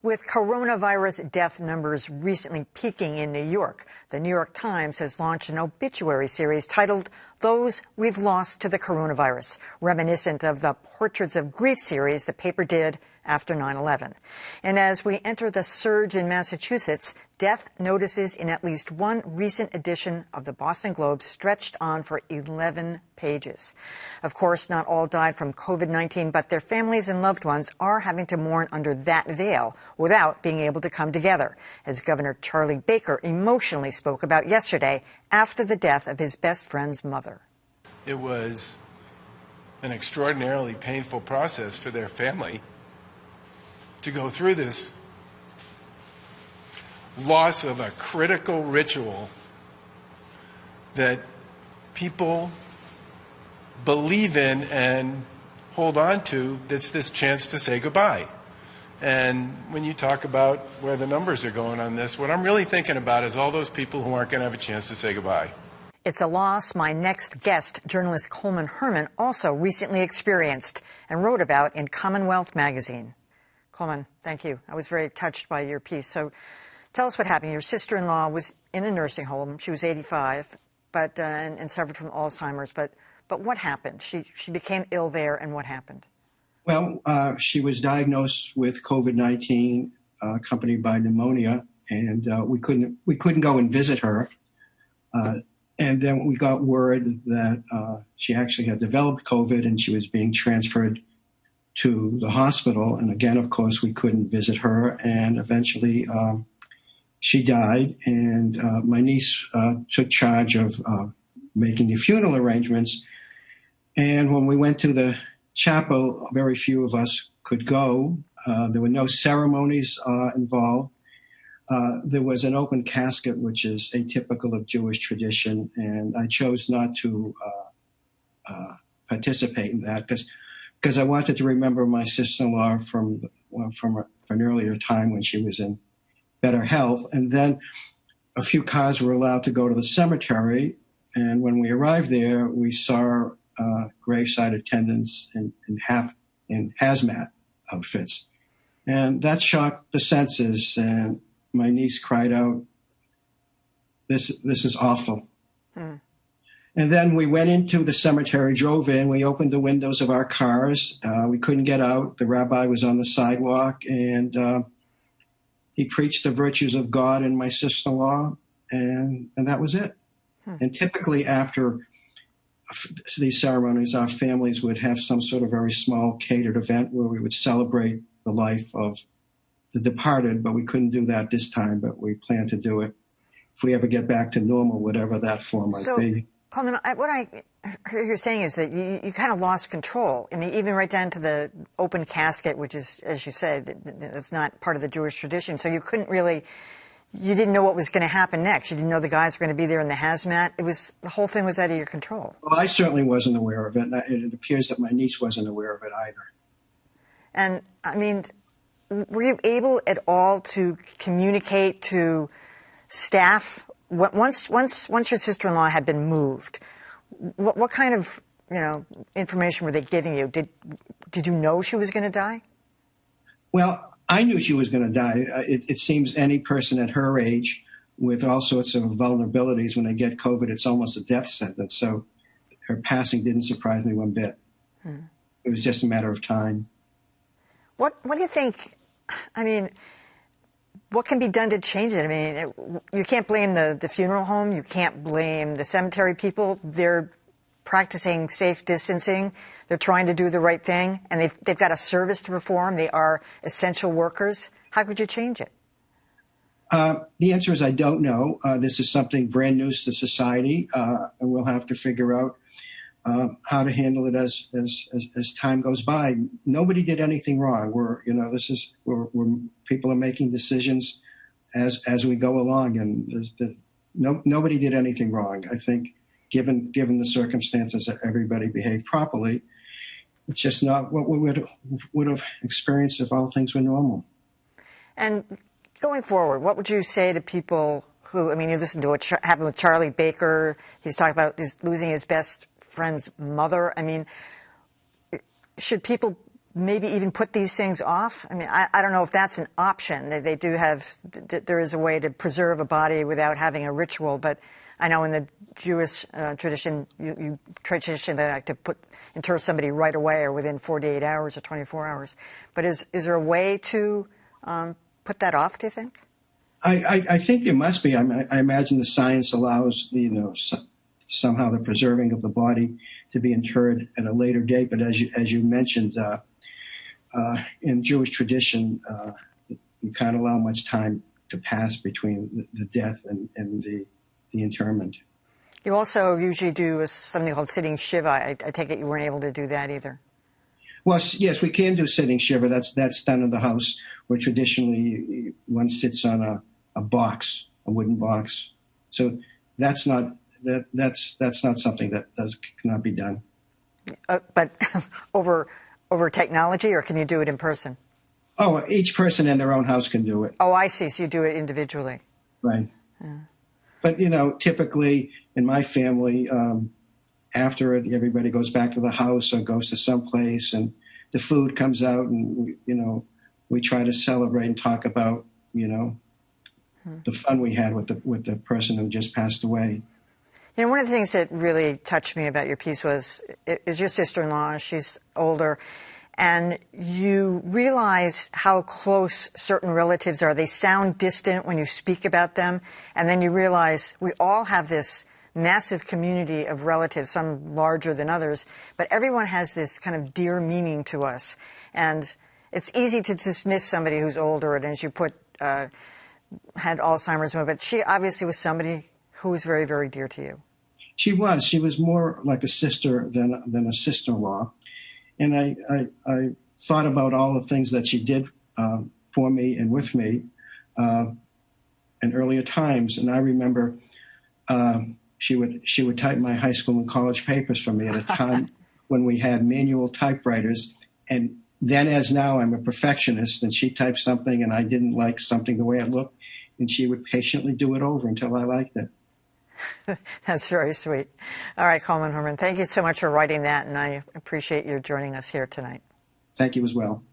With coronavirus death numbers recently peaking in New York, the New York Times has launched an obituary series titled Those We've Lost to the Coronavirus, reminiscent of the Portraits of Grief series the paper did after 9/11. And as we enter the surge in Massachusetts, death notices in at least one recent edition of the Boston Globe stretched on for 11 pages. Of course, not all died from COVID-19, but their families and loved ones are having to mourn under that veil without being able to come together, as Governor Charlie Baker emotionally spoke about yesterday after the death of his best friend's mother. It was an extraordinarily painful process for their family to go through this loss of a critical ritual that people believe in and hold on to. That's this chance to say goodbye. And when you talk about where the numbers are going on this, what I'm really thinking about is all those people who aren't going to have a chance to say goodbye. It's a loss my next guest, journalist Coleman Herman, also recently experienced and wrote about in Commonwealth magazine. Coleman, thank you. I was very touched by your piece. So tell us what happened. Your sister-in-law was in a nursing home. She was 85 and suffered from Alzheimer's. But what happened? She became ill there, and what happened? Well, she was diagnosed with COVID-19, accompanied by pneumonia, and we couldn't go and visit her. And then we got word that she actually had developed COVID, and she was being transferred to the hospital. And again, of course, we couldn't visit her. And eventually she died. And my niece took charge of making the funeral arrangements. And when we went to the chapel, very few of us could go. There were no ceremonies involved. There was an open casket, which is atypical of Jewish tradition. And I chose not to participate in that because I wanted to remember my sister-in-law from an earlier time when she was in better health. And then a few cars were allowed to go to the cemetery. And when we arrived there, we saw graveside attendants in hazmat outfits. And that shocked the senses. And my niece cried out, this is awful. And then we went into the cemetery, drove in, we opened the windows of our cars. We couldn't get out. The rabbi was on the sidewalk, and he preached the virtues of God and my sister-in-law, and that was it. And typically after these ceremonies, our families would have some sort of very small catered event where we would celebrate the life of the departed, but we couldn't do that this time, but we plan to do it if we ever get back to normal, whatever that form might be. Coleman, what I hear you're saying is that you kind of lost control. I mean, even right down to the open casket, which is, as you say, that's not part of the Jewish tradition. So you didn't know what was going to happen next. You didn't know the guys were going to be there in the hazmat. The whole thing was out of your control. Well, I certainly wasn't aware of it. And it appears that my niece wasn't aware of it either. And, I mean, were you able at all to communicate to staff? Once your sister-in-law had been moved, what kind of information were they giving you? Did you know she was going to die? Well, I knew she was going to die. It seems any person at her age with all sorts of vulnerabilities, when they get COVID, it's almost a death sentence. So her passing didn't surprise me one bit. It was just a matter of time. What do you think? I mean, what can be done to change it? I mean, you can't blame the funeral home. You can't blame the cemetery people. They're practicing safe distancing. They're trying to do the right thing, and they've got a service to perform. They are essential workers. How could you change it? The answer is I don't know. This is something brand new to society, and we'll have to figure out how to handle it as time goes by. Nobody did anything wrong. People are making decisions as we go along, and nobody did anything wrong. I think, given the circumstances, that everybody behaved properly. It's just not what we would have experienced if all things were normal. And going forward, what would you say to people who, I mean, you listened to what happened with Charlie Baker. He's talking about losing his best friend's mother. I mean, should people maybe even put these things off? I mean, I don't know if that's an option. They do have, there is a way to preserve a body without having a ritual, but I know in the Jewish tradition, you traditionally like to inter somebody right away or within 48 hours or 24 hours. But is there a way to put that off, do you think? I think there must be. I imagine the science allows, somehow the preserving of the body to be interred at a later date. But as you mentioned, in Jewish tradition, you can't allow much time to pass between the death and the interment. You also usually do something called sitting shiva. I take it you weren't able to do that either. Well, yes, we can do sitting shiva. That's done in the house, where traditionally one sits on a box, a wooden box. So that's not something that cannot be done. But over technology, or can you do it in person? Oh, each person in their own house can do it. Oh, I see. So you do it individually. Right. Yeah. But, typically in my family, after it, everybody goes back to the house or goes to someplace, and the food comes out, and, we try to celebrate and talk about, the fun we had with the person who just passed away. One of the things that really touched me about your piece is your sister-in-law. She's older. And you realize how close certain relatives are. They sound distant when you speak about them. And then you realize we all have this massive community of relatives, some larger than others. But everyone has this kind of dear meaning to us. And it's easy to dismiss somebody who's older and, as you put, had Alzheimer's. But she obviously was somebody who was very, very dear to you. She was more like a sister than a sister-in-law. And I thought about all the things that she did for me and with me in earlier times. And I remember she would type my high school and college papers for me at a time when we had manual typewriters. And then, as now, I'm a perfectionist, and she typed something and I didn't like something the way it looked, and she would patiently do it over until I liked it. That's very sweet. All right, Coleman Herman, thank you so much for writing that, and I appreciate you joining us here tonight. Thank you as well.